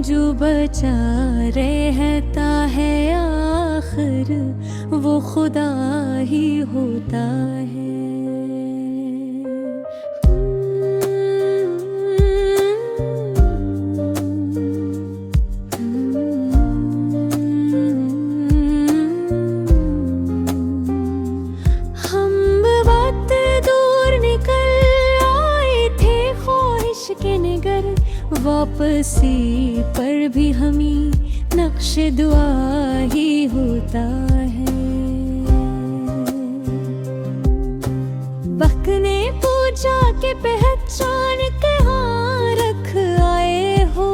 जो बचा रहता है आखिर वो खुदा ही होता है। वापसी पर भी हमें नक्श दुआ ही होता है। वक्त ने पूछा कि पहचान के हाँ रख आए हो,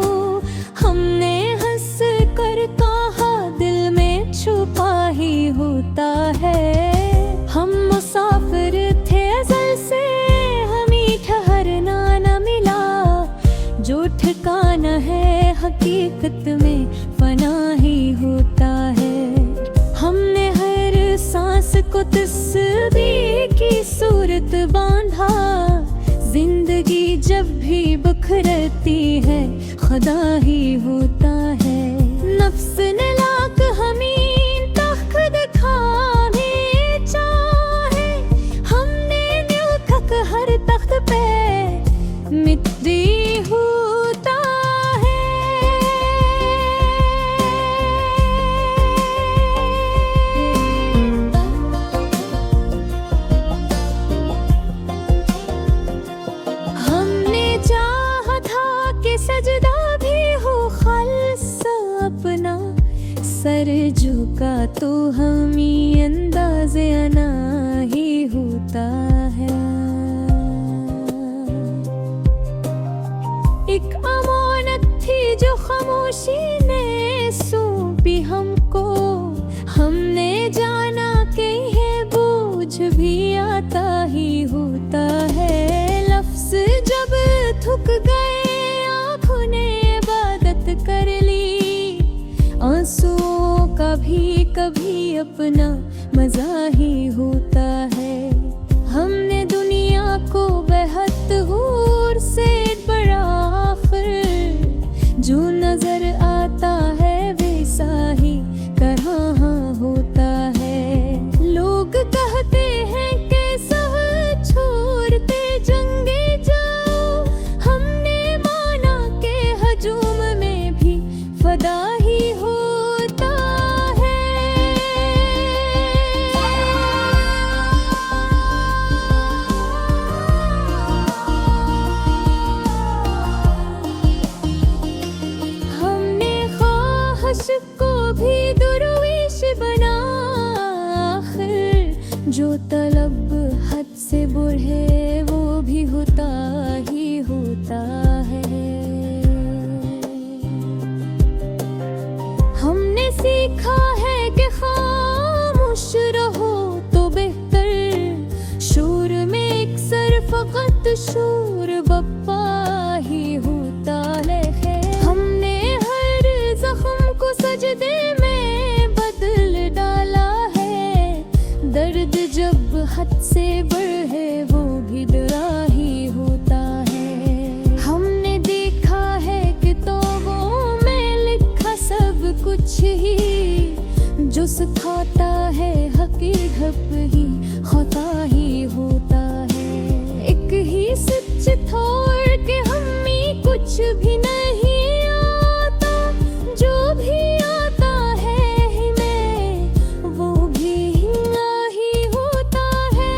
हमने हंस कर कहा दिल में छुपा ही होता है। हम मुसाफिर थे अज़ल से, हमें ठहरना न मिला, जो ठिकाना है हकीकत में फना ही होता है। हमने हर सांस को तस्बीह की सूरत बांधा, जिंदगी जब भी बिखरती है खुदा ही होता है। नफ्स ने लाख हमें तख्त दिखाने चाहे, हमने न्यू थक हर तख्त पे मिट्टी होता है। हमने चाहा था कि सजदा भी हो खालिस अपना, सर झुका तो हमें अंदाज़े अना ही होता है। एक अमानत थी जो खामोशी ने सौंपी हमको, हमने जाना कि यह बोझ भी आता ही होता है। लफ्ज़ जब थक गए आँखों ने इबादत कर ली, आंसुओं का भी कभी अपना मज़ा ही होता है। हमने दुनिया को बेहद गौर से बड़ा जो नजर आता है वैसा ही कहाँ होता है। लोग कहते हैं कि सब छोड़ते जंगे जाओ, हमने माना कि हजूम में भी फदा ही होता है। को भी दुर्विश बना, आखिर जो तलब हद से बढ़े वो भी होता ही होता है। हमने सीखा है कि खामोश रहो तो बेहतर, शोर में एक सर फकत शोर बप्पा ही होता है। हमने हर जख्म को सजदे में बदल डाला है, दर्द जब हद से बढ़े वो भी डरा ही होता है। हमने देखा है किताबों में लिखा सब कुछ ही, जो सिखाता है हकीकत ही खता ही होता है। एक ही सच था और कि हमें कुछ भी नहीं आता, जो भी आता है हमें वो भी नहीं होता है।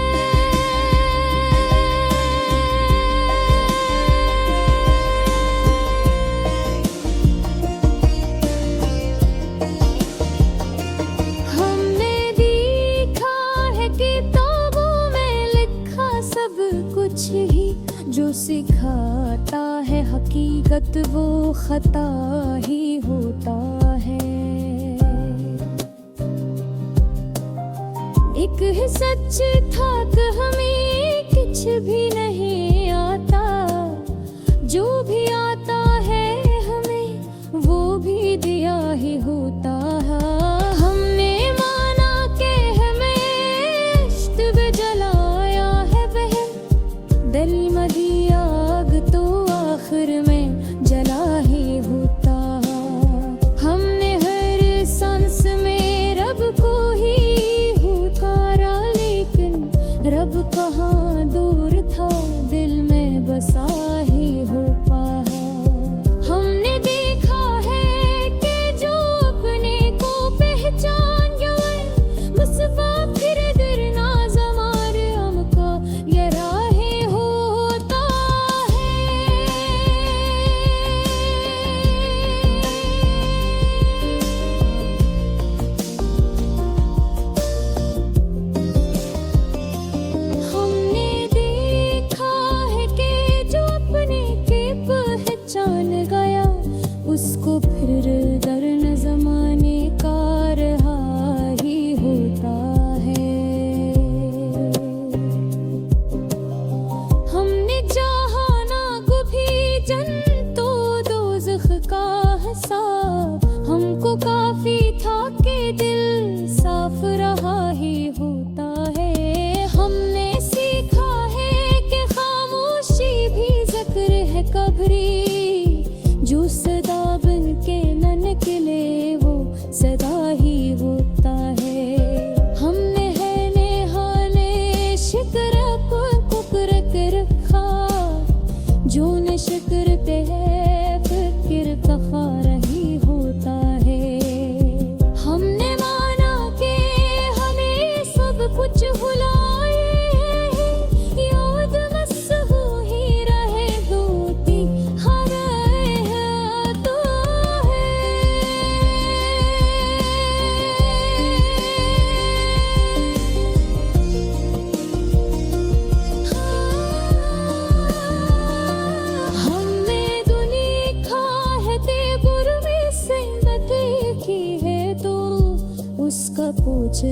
हमने देखा है किताबों में लिखा सब कुछ ही, जो सिखाता है हकीकत वो खता ही होता है। एक ही सच था कि हमें कुछ भी नहीं आता, जो भी आता है हमें वो भी दिया ही होता है। हमने माना कि हमें इश्क में जलाया है वह दरी मदी आग, तो आखिर में जला ही होता है। पर अब कहाँ दूर था, दिल में बसा ही हो पाया। हमने देखा है कि जो अपने को पहचान गए, बस फिर दिल ना जमारे हमका ये राहें होता हमने देखा है कि जो अपने के पहचान गया, उसको फिर दर न जमाने का रहा ही होता है। हमने चाहा ना कभी जन्नतो दोज़ख का हिसाब, हमको काफी था कि दिल साफ रहा ही होता है। हमने सीखा है कि खामोशी भी जिक्र है कबरी, जो सदा बन के न निकले वो सदा ही होता है। हमने है नेहाने शिकर कुकर के रखा, जो न शिकर पे है फिक्र का खारा ही होता है। हमने माना कि हमें सब कुछ भुलाए, याद मस्सहू ही रहे दोती हराए है तो हमने दुनिया है ते गुरबी से देखी है तो उसका पूछ